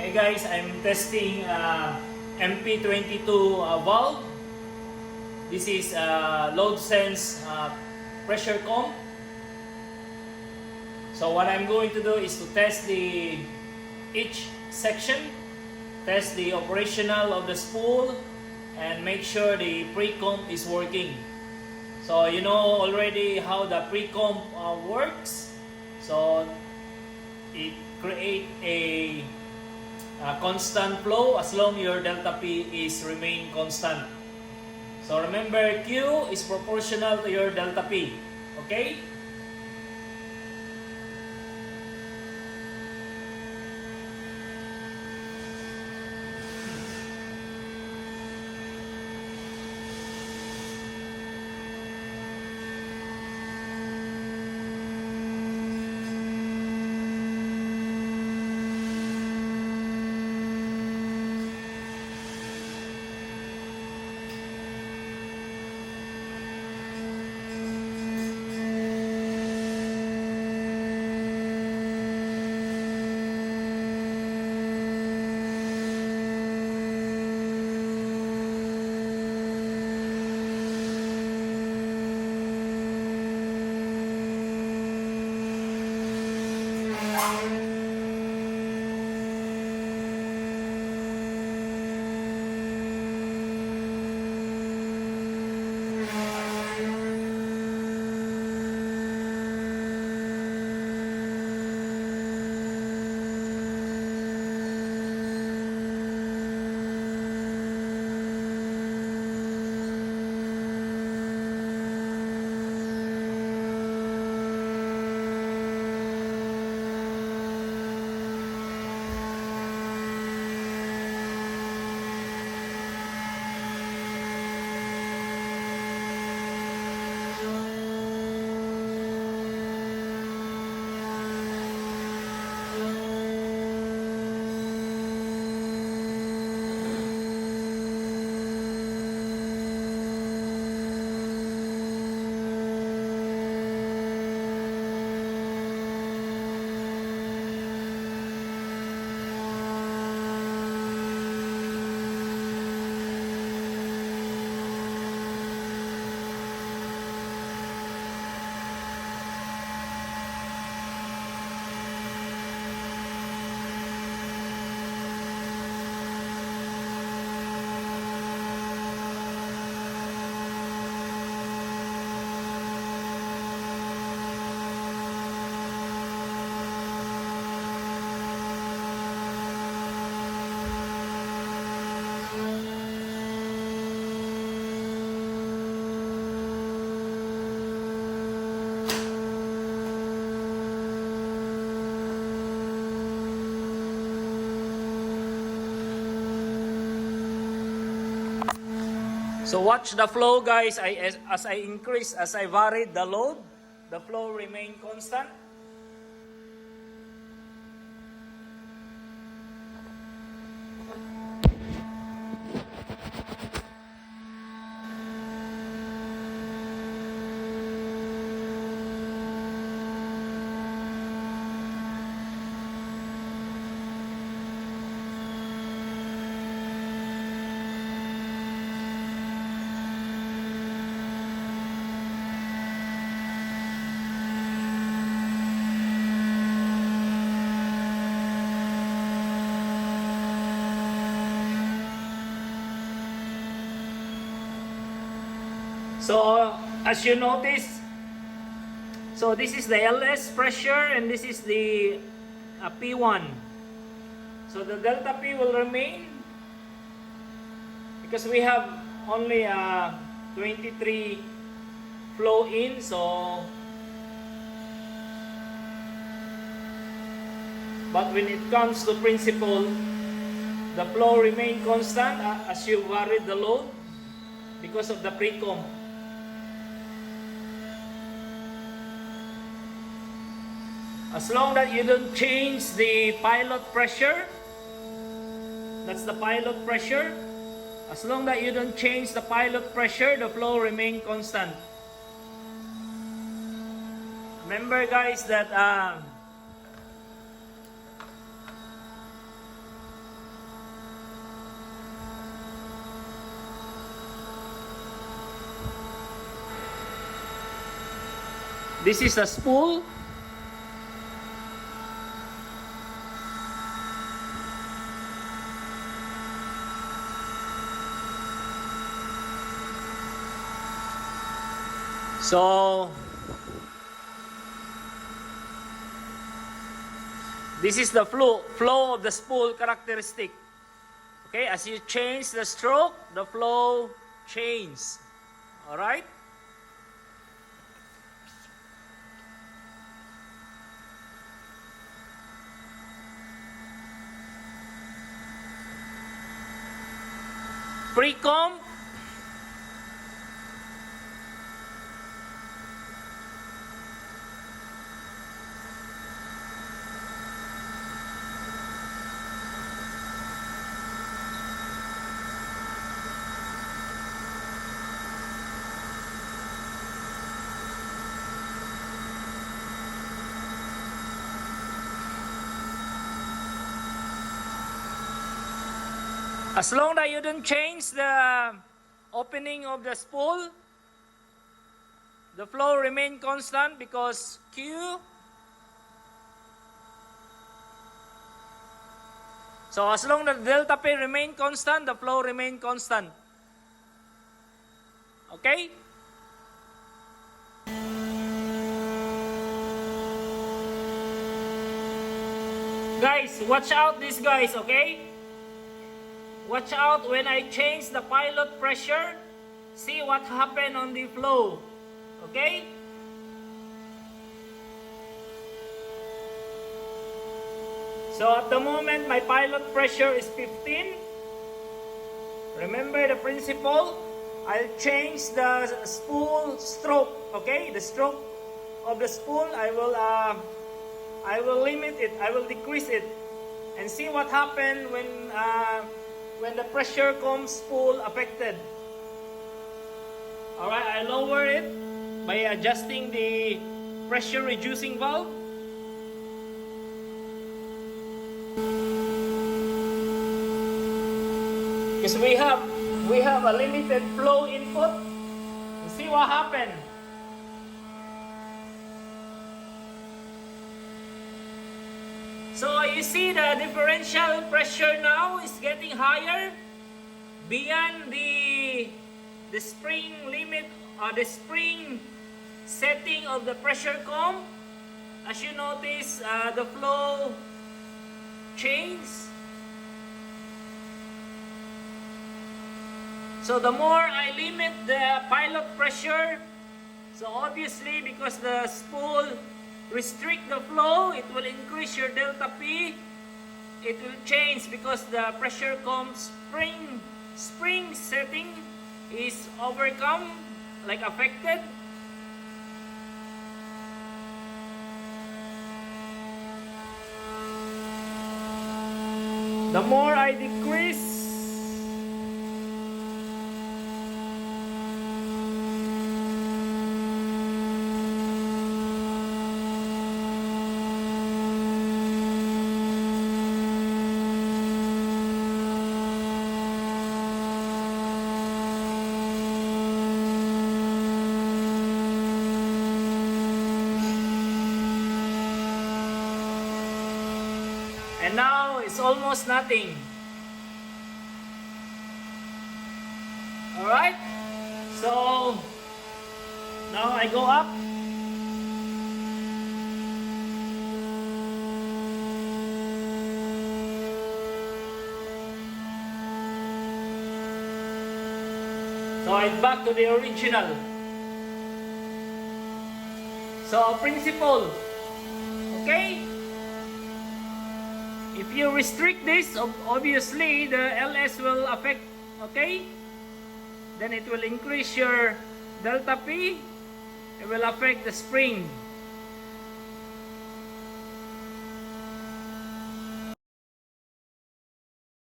Hey guys, I'm testing Mp22 valve. This is load sense pressure comp. So what I'm going to do is to test each section, test the operational of the spool, and make sure the pre-comp is working. So you know already how the pre-comp works. So it creates a constant flow as long your delta P is remain constant. So remember, Q is proportional to your delta P. Okay? So watch the flow guys. As I varied the load, the flow remain constant. So as you notice, so this is the LS pressure and this is the P1. So the delta P will remain because we have only 23 flow in. So but when it comes to principle, the flow remain constant as you vary the load because of the pre-comp. As long that you don't change the pilot pressure, that's the pilot pressure. As long that you don't change the pilot pressure, the flow remain constant. Remember guys that This is a spool. So this is the flow of the spool characteristic. Okay, as you change the stroke, the flow changes. All right? Pre-comb. As long that you don't change the opening of the spool, the flow remain constant because Q. So as long that delta P remain constant, the flow remain constant. Okay? Guys, watch out these guys, okay? Watch out when I change the pilot pressure. See what happened on the flow. Okay? So at the moment, my pilot pressure is 15. Remember the principle? I'll change the spool stroke. Okay? The stroke of the spool, I will limit it. I will decrease it. And see what happened when the pressure comes spool affected. Alright, I lower it by adjusting the pressure reducing valve. Because we have a limited flow input. See what happened. So you see the differential pressure now is getting higher beyond the spring limit or the spring setting of the pressure comb. As you notice, the flow changes. So the more I limit the pilot pressure, so obviously because the spool restrict the flow, it will increase your delta P. It will change because the pressure comb spring setting is overcome, like affected. The more I decrease, and now it's almost nothing. Alright? So now I go up. So I'm back to the original. So principle. Okay? If you restrict this, obviously the LS will affect, okay? Then it will increase your delta P. It will affect the spring.